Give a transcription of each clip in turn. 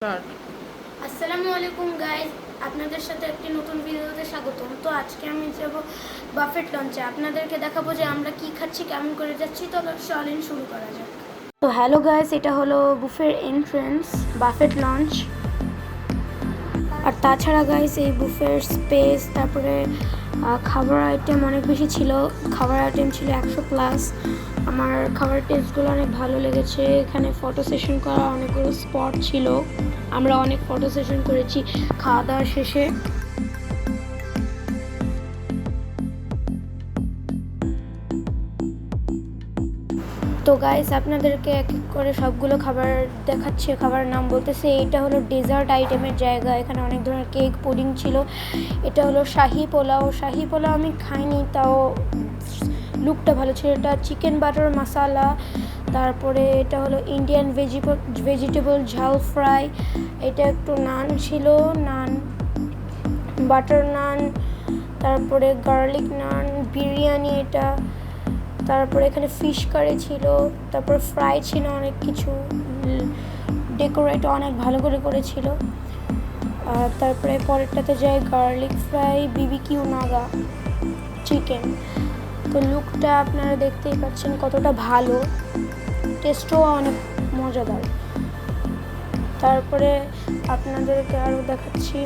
Start. আসসালামু আলাইকুম guys, আপনাদের সাথে একটি নতুন ভিডিওতে স্বাগতম। তো আজকে আমি যাব বাফেট লঞ্চে, আপনাদেরকে দেখাবো যে আমরা কি খাচ্ছি, কেমন করে যাচ্ছি। তো চলেন শুরু করা যাক। তো হ্যালো গাইজ, এটা হলো বুফের এন্ট্রেন্স, বাফেট লঞ্চ। আর তাছাড়া গাইজ এই বুফের স্পেস, তারপরে খাবার আইটেম অনেক বেশি ছিল। খাবার আইটেম ছিল 100+। আমার খাবার টেস্টগুলো অনেক ভালো লেগেছে। এখানে ফটো সেশন করা অনেকগুলো স্পট ছিল, আমরা অনেক ফটো সেশন করেছি খাওয়া দাওয়ার শেষে। তো গাইস, আপনাদেরকে এক এক করে সবগুলো খাবার দেখাচ্ছে, খাবার নাম বলতেছে। এটা হলো ডেজার্ট আইটেমের জায়গা, এখানে অনেক ধরনের কেক, পুডিং ছিল। এটা হলো শাহি পোলাও। শাহি পোলাও আমি খাইনি, তাও লুকটা ভালো ছিল। এটা চিকেন বাটার মশালা। তারপরে এটা হলো ইন্ডিয়ান ভেজিটেবল ঝাল ফ্রাই। এটা একটু নান ছিল, নান, বাটার নান, তারপরে গার্লিক নান, বিরিয়ানি এটা। তারপরে এখানে ফিশ কারি ছিল, তারপর ফ্রাই ছিল, অনেক কিছু ডেকোরেট অনেক ভালো করে করেছিল। আর তারপরে পরেরটাতে যায় garlic fry, BBQ Naga chicken. তো লুকটা আপনারা দেখতেই পাচ্ছেন কতটা ভালো, টেস্টও অনেক মজাদার। তারপরে আপনাদেরকে আরও দেখাচ্ছি,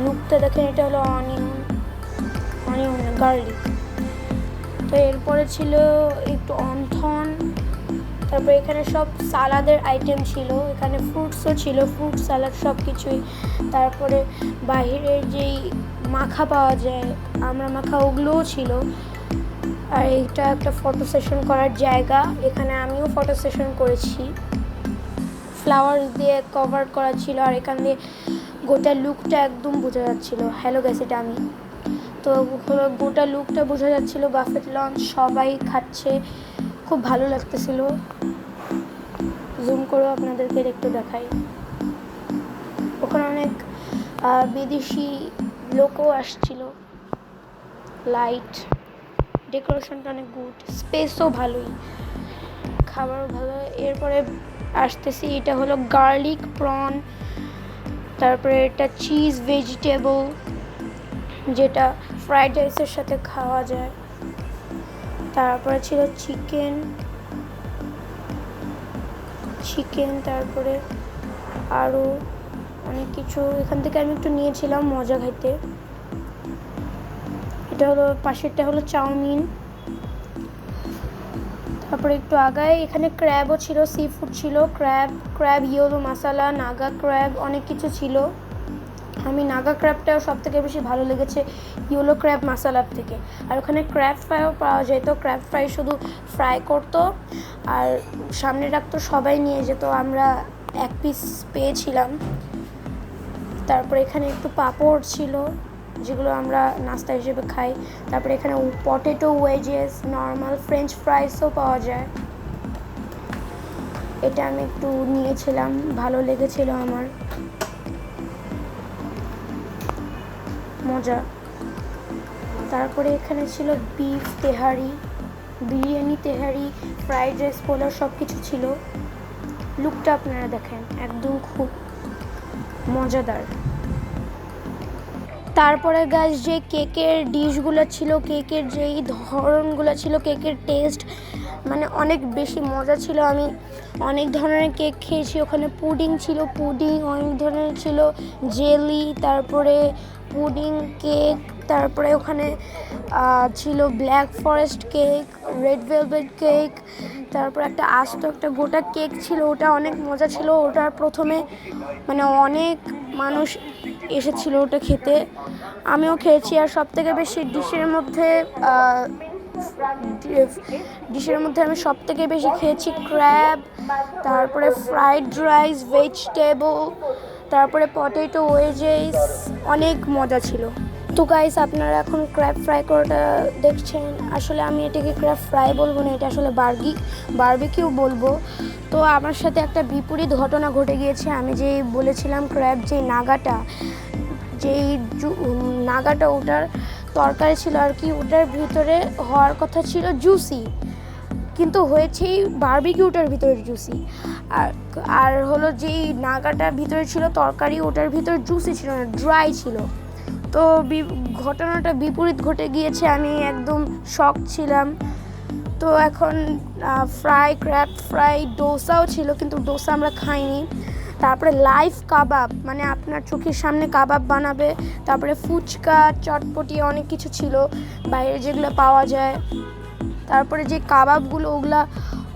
লুকটা দেখেন, এটা হলো অনিয়ন গার্লিক। তো এরপরে ছিল একটু অন্থন। তারপরে এখানে সব সালাদের আইটেম ছিল, এখানে ফ্রুটসও ছিল, ফ্রুট সালাদ সব কিছুই। তারপরে বাহিরের যেই মাখা পাওয়া যায়, আমরা মাখা, ওগুলোও ছিল। আর এইটা একটা ফটো সেশন করার জায়গা, এখানে আমিও ফটো সেশন করেছি। ফ্লাওয়ার দিয়ে কভার করা ছিল, আর এখান দিয়ে গোটা লুকটা একদম বোঝা যাচ্ছিল। হ্যালো গাইস, এটা আমি। তো গোটা লুকটা বোঝা যাচ্ছিল। বাফেট লঞ্চ, সবাই খাচ্ছে, খুব ভালো লাগতেছিল। জুম করেও আপনাদেরকে একটু দেখাই। ওখানে অনেক বিদেশি লোকও আসছিল। লাইট ডেকোরেশনটা অনেক গুড, স্পেসও ভালোই, খাবারও ভালো। এরপরে আসতেছি, এটা হলো গার্লিক প্রন। তারপরে এটা চিজ ভেজিটেবল, যেটা ফ্রাইড রাইসের সাথে খাওয়া যায়। তারপরে ছিল চিকেন, তারপরে আরও অনেক কিছু। এখান থেকে আমি একটু নিয়েছিলাম মজা খাইতে। এটা হলো, পাশেরটা হলো চাউমিন। তারপরে একটু আগায় এখানে ক্র্যাবও ছিল, সি ফুড ছিল, ক্র্যাব ইয়েলো মশালা, নাগা ক্র্যাব, অনেক কিছু ছিল। আমি নাগা ক্র্যাবটাও সব থেকে বেশি ভালো লেগেছে ইয়েলো ক্র্যাব মশালার থেকে। আর ওখানে ক্র্যাব ফ্রাইও পাওয়া যেত, ক্র্যাব ফ্রাই শুধু ফ্রাই করতো আর সামনে রাখতো, সবাই নিয়ে যেত, আমরা এক পিস পেয়েছিলাম। তারপরে এখানে একটু পাঁপড় ছিল, যেগুলো আমরা নাস্তা হিসেবে খাই। তারপরে এখানে পটেটো ওয়েজেস, নর্মাল ফ্রেঞ্চ ফ্রাইসও পাওয়া যায়। এটা আমি একটু নিয়েছিলাম, ভালো লেগেছিল আমার, মজা। তারপরে এখানে ছিল বিফ তেহারি, বিরিয়ানি তেহারি, ফ্রাইড রাইস, পোলাও, সব কিছু ছিল। লুকটা আপনারা দেখেন, একদম খুব মজাদার। তারপরে গাছ যে কেকের ডিশগুলো ছিল, কেকের যেই ধরনগুলো ছিল, কেকের টেস্ট মানে অনেক বেশি মজা ছিল। আমি অনেক ধরনের কেক খেয়েছি। ওখানে পুডিং ছিল, অনেক ধরনের ছিল, জেলি, তারপরে পুডিং কেক, তারপরে ওখানে ছিল black forest cake, red velvet cake, তারপর একটা আস্ত একটা গোটা কেক ছিল, ওটা অনেক মজা ছিল। ওটা প্রথমে মানে অনেক মানুষ এসেছিল ওটা খেতে, আমিও খেয়েছি। আর সব থেকে বেশি ডিশের মধ্যে আমি সব থেকে বেশি খেয়েছি ক্র্যাব, তারপরে ফ্রাইড রাইস, ভেজিটেবল, তারপরে পটেটো ওয়েজেস, অনেক মজা ছিল। তো গাইস, আপনারা এখন ক্র্যাব ফ্রাই করাটা দেখছেন। আসলে আমি এটাকে ক্র্যাব ফ্রাই বলবো না, এটা আসলে বারবিকিউ বলবো। তো আমার সাথে একটা বিপরীত ঘটনা ঘটে গিয়েছে। আমি যে বলেছিলাম ক্র্যাব, যেই নাগাটা ওটার তরকারি ছিল আর কি, ওটার ভিতরে হওয়ার কথা ছিল জুসি, কিন্তু হয়েছেই বারবিকিউটার ভিতরে জুসি। আর হলো যেই নাগাটা ভিতরে ছিল তরকারি, ওটার ভিতরে জুসি ছিল না, ড্রাই ছিল। তো ঘটনাটা বিপরীত ঘটে গিয়েছে, আমি একদম শক ছিলাম। তো এখন ক্র্যাব ফ্রাই, ডোসাও ছিল, কিন্তু ডোসা আমরা খাইনি। তারপরে লাইভ কাবাব, মানে আপনার চোখের সামনে কাবাব বানাবে। তারপরে ফুচকা, চটপটি, অনেক কিছু ছিল বাইরে যেগুলো পাওয়া যায়। তারপরে যে কাবাবগুলো, ওগুলা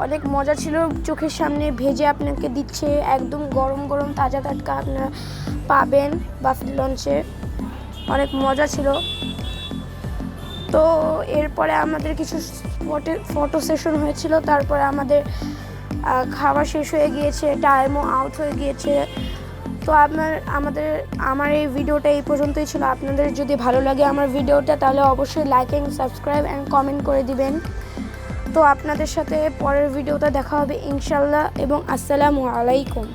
অনেক মজা ছিল, চোখের সামনে ভেজে আপনাকে দিচ্ছে, একদম গরম গরম তাজা টাটকা আপনারা পাবেন বাফেট লঞ্চে, অনেক মজা ছিল। তো এরপরে আমাদের কিছু ফটো সেশন হয়েছিল। তারপরে আমাদের খাওয়া শেষ হয়ে গিয়েছে, টাইমও আউট হয়ে গিয়েছে। তো আমার এই ভিডিওটা এই পর্যন্তই ছিল। আপনাদের যদি ভালো লাগে আমার ভিডিওটা, তাহলে অবশ্যই like and subscribe and comment করে দিবেন। তো আপনাদের সাথে পরের ভিডিওতে দেখা হবে ইনশাল্লাহ, এবং আসসালামু আলাইকুম।